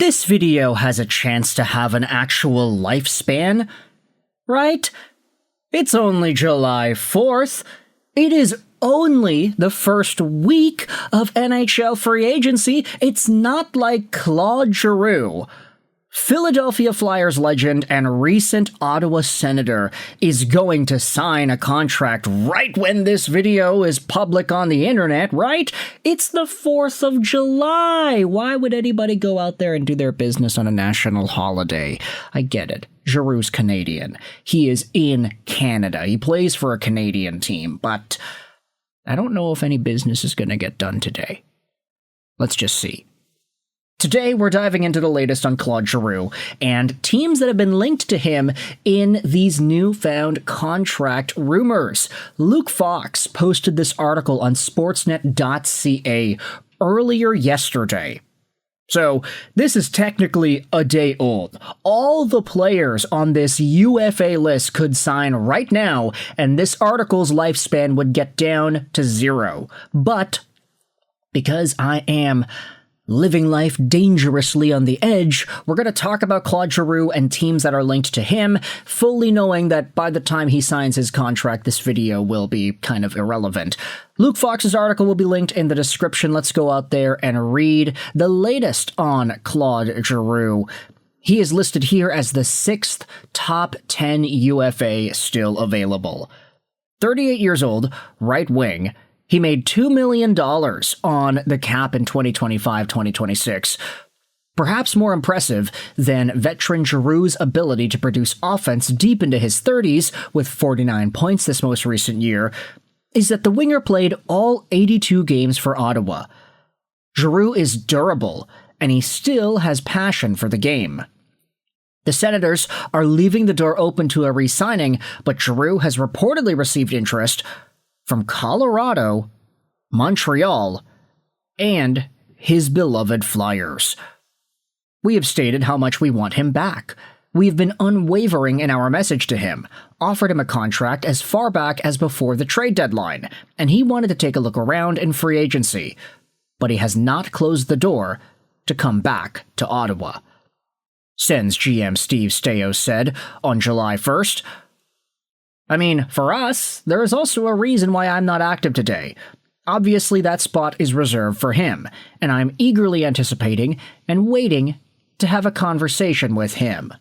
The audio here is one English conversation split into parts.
This video has a chance to have an actual lifespan, right? It's only July 4th. It is only the first week of NHL free agency. It's not like Claude Giroux, Philadelphia Flyers legend and recent Ottawa Senator, is going to sign a contract right when this video is public on the internet, right? It's the 4th of July. Why would anybody go out there and do their business on a national holiday? I get it. Giroux's Canadian. He is in Canada. He plays for a Canadian team, but I don't know if any business is going to get done today. Let's just see. Today, we're diving into the latest on Claude Giroux and teams that have been linked to him in these newfound contract rumors. Luke Fox posted this article on sportsnet.ca earlier yesterday. So, this is technically a day old. All the players on this UFA list could sign right now, and this article's lifespan would get down to 0. But, because I am living life dangerously on the edge, we're going to talk about Claude Giroux and teams that are linked to him, fully knowing that by the time he signs his contract, this video will be kind of irrelevant. Luke Fox's article will be linked in the description. Let's go out there and read the latest on Claude Giroux. He is listed here as the 6th top 10 UFA still available. 38 years old, right wing. He made $2 million on the cap in 2025-2026. Perhaps more impressive than veteran Giroux's ability to produce offense deep into his 30s with 49 points this most recent year is that the winger played all 82 games for Ottawa. Giroux is durable, and he still has passion for the game. The Senators are leaving the door open to a re-signing, but Giroux has reportedly received interest from Colorado, Montreal, and his beloved Flyers. We have stated how much we want him back. We have been unwavering in our message to him, offered him a contract as far back as before the trade deadline, and he wanted to take a look around in free agency, but he has not closed the door to come back to Ottawa. Sens GM Steve Staios said on July 1st, I mean, for us, there is also a reason why I'm not active today. Obviously, that spot is reserved for him, and I'm eagerly anticipating and waiting to have a conversation with him.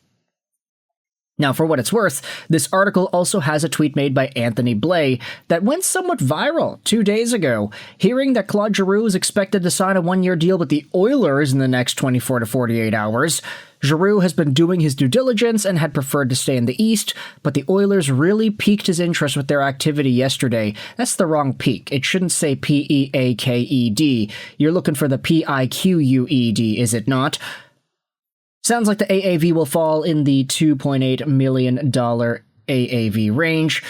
Now, for what it's worth, this article also has a tweet made by Anthony Blais that went somewhat viral 2 days ago, hearing that Claude Giroux is expected to sign a one-year deal with the Oilers in the next 24 to 48 hours. Giroux has been doing his due diligence and had preferred to stay in the East, but the Oilers really piqued his interest with their activity yesterday. That's the wrong peak. It shouldn't say P-E-A-K-E-D. You're looking for the P-I-Q-U-E-D, is it not? Sounds like the AAV will fall in the $2.8 million AAV range.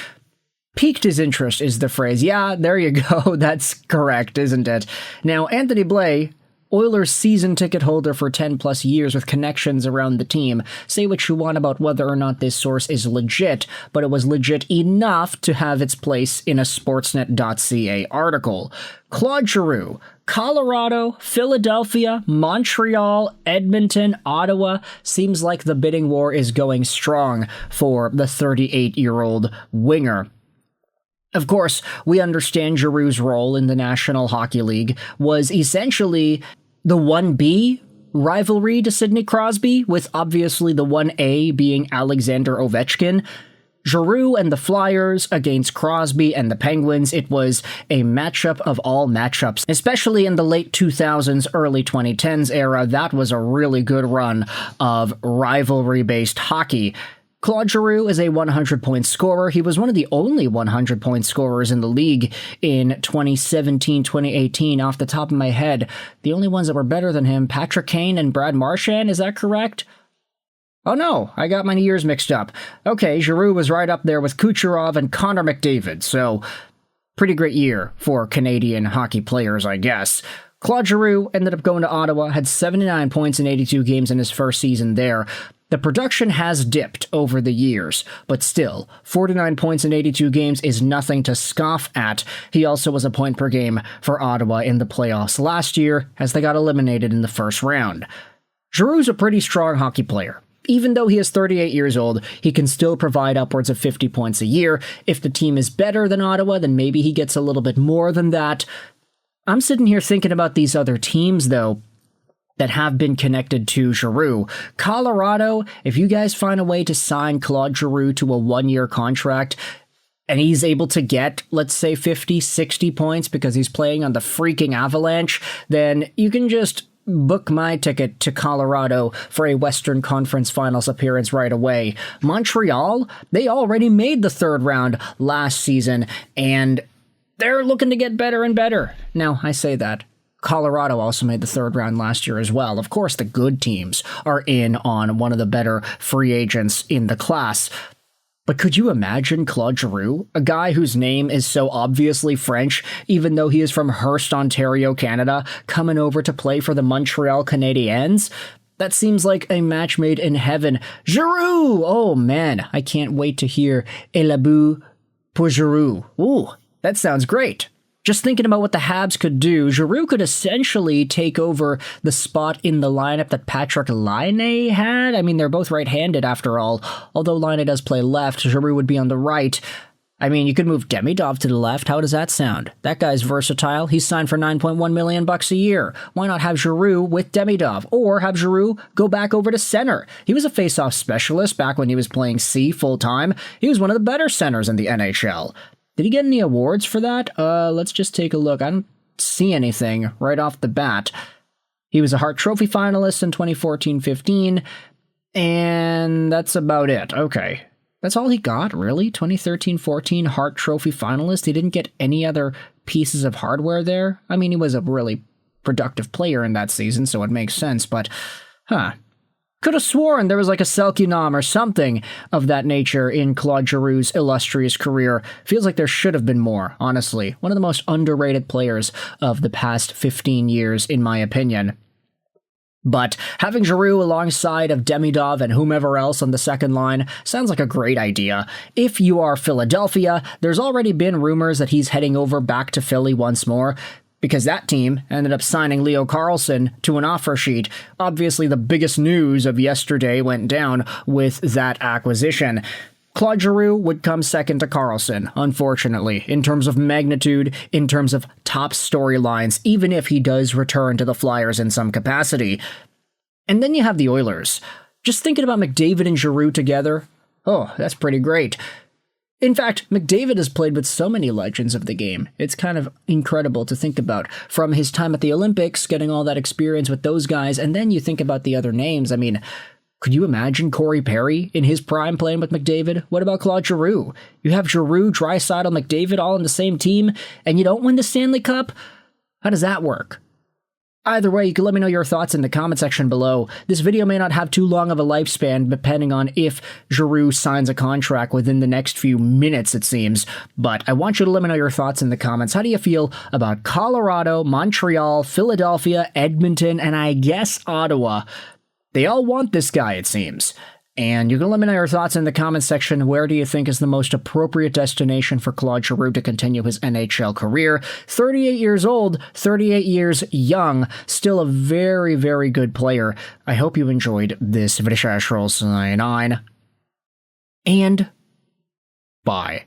Piqued his interest is the phrase. Yeah, there you go. That's correct, isn't it? Now, Anthony Blais, Oilers season ticket holder for 10 plus years with connections around the team. Say what you want about whether or not this source is legit, but it was legit enough to have its place in a Sportsnet.ca article. Claude Giroux, Colorado, Philadelphia, Montreal, Edmonton, Ottawa. Seems like the bidding war is going strong for the 38-year-old winger. Of course, we understand Giroux's role in the National Hockey League was essentially the 1B rivalry to Sidney Crosby, with obviously the 1A being Alexander Ovechkin. Giroux and the Flyers against Crosby and the Penguins, it was a matchup of all matchups, especially in the late 2000s, early 2010s era. That was a really good run of rivalry-based hockey. Claude Giroux is a 100-point scorer. He was one of the only 100-point scorers in the league in 2017-2018. Off the top of my head, the only ones that were better than him, Patrick Kane and Brad Marchand, is that correct? Oh no, I got my years mixed up. Okay, Giroux was right up there with Kucherov and Connor McDavid, so pretty great year for Canadian hockey players, I guess. Claude Giroux ended up going to Ottawa, had 79 points in 82 games in his first season there. The production has dipped over the years, but still, 49 points in 82 games is nothing to scoff at. He also was a point per game for Ottawa in the playoffs last year, as they got eliminated in the first round. Giroux's a pretty strong hockey player. Even though he is 38 years old, he can still provide upwards of 50 points a year. If the team is better than Ottawa, then maybe he gets a little bit more than that. I'm sitting here thinking about these other teams, though, that have been connected to Giroux. Colorado, if you guys find a way to sign Claude Giroux to a one-year contract, and he's able to get, let's say, 50, 60 points because he's playing on the freaking Avalanche, then you can just book my ticket to Colorado for a Western Conference Finals appearance right away. Montreal, they already made the third round last season, and they're looking to get better and better. Now, I say that. Colorado also made the third round last year as well. Of course, the good teams are in on one of the better free agents in the class. But could you imagine Claude Giroux, a guy whose name is so obviously French, even though he is from Hearst, Ontario, Canada, coming over to play for the Montreal Canadiens? That seems like a match made in heaven. Giroux! Oh man, I can't wait to hear "Et la boue pour Giroux." Ooh, that sounds great. Just thinking about what the Habs could do, Giroux could essentially take over the spot in the lineup that Patrick Laine had. I mean, they're both right-handed after all. Although Laine does play left, Giroux would be on the right. I mean, you could move Demidov to the left. How does that sound? That guy's versatile. He's signed for $9.1 million a year. Why not have Giroux with Demidov? Or have Giroux go back over to center? He was a face-off specialist back when he was playing C full-time. He was one of the better centers in the NHL. Did he get any awards for that? Let's just take a look. I don't see anything right off the bat. He was a Hart Trophy finalist in 2014-15, and that's about it. Okay. That's all he got, really? 2013-14 Hart Trophy finalist? He didn't get any other pieces of hardware there? I mean, he was a really productive player in that season, so it makes sense, but, could have sworn there was like a Selke nom or something of that nature in Claude Giroux's illustrious career. Feels like there should have been more, honestly. One of the most underrated players of the past 15 years, in my opinion. But having Giroux alongside of Demidov and whomever else on the second line sounds like a great idea. If you are Philadelphia, there's already been rumors that he's heading over back to Philly once more, because that team ended up signing Leo Carlson to an offer sheet. Obviously, the biggest news of yesterday went down with that acquisition. Claude Giroux would come second to Carlson, unfortunately, in terms of magnitude, in terms of top storylines, even if he does return to the Flyers in some capacity. And then you have the Oilers. Just thinking about McDavid and Giroux together, oh, that's pretty great. In fact, McDavid has played with so many legends of the game. It's kind of incredible to think about. From his time at the Olympics, getting all that experience with those guys, and then you think about the other names. I mean, could you imagine Corey Perry in his prime playing with McDavid? What about Claude Giroux? You have Giroux, Draisaitl, McDavid all on the same team, and you don't win the Stanley Cup? How does that work? Either way, you can let me know your thoughts in the comment section below. This video may not have too long of a lifespan, depending on if Giroux signs a contract within the next few minutes, it seems. But I want you to let me know your thoughts in the comments. How do you feel about Colorado, Montreal, Philadelphia, Edmonton, and I guess Ottawa? They all want this guy, it seems. And you can let me know your thoughts in the comments section. Where do you think is the most appropriate destination for Claude Giroux to continue his NHL career? 38 years old, 38 years young, still a very, very good player. I hope you enjoyed this video. And bye.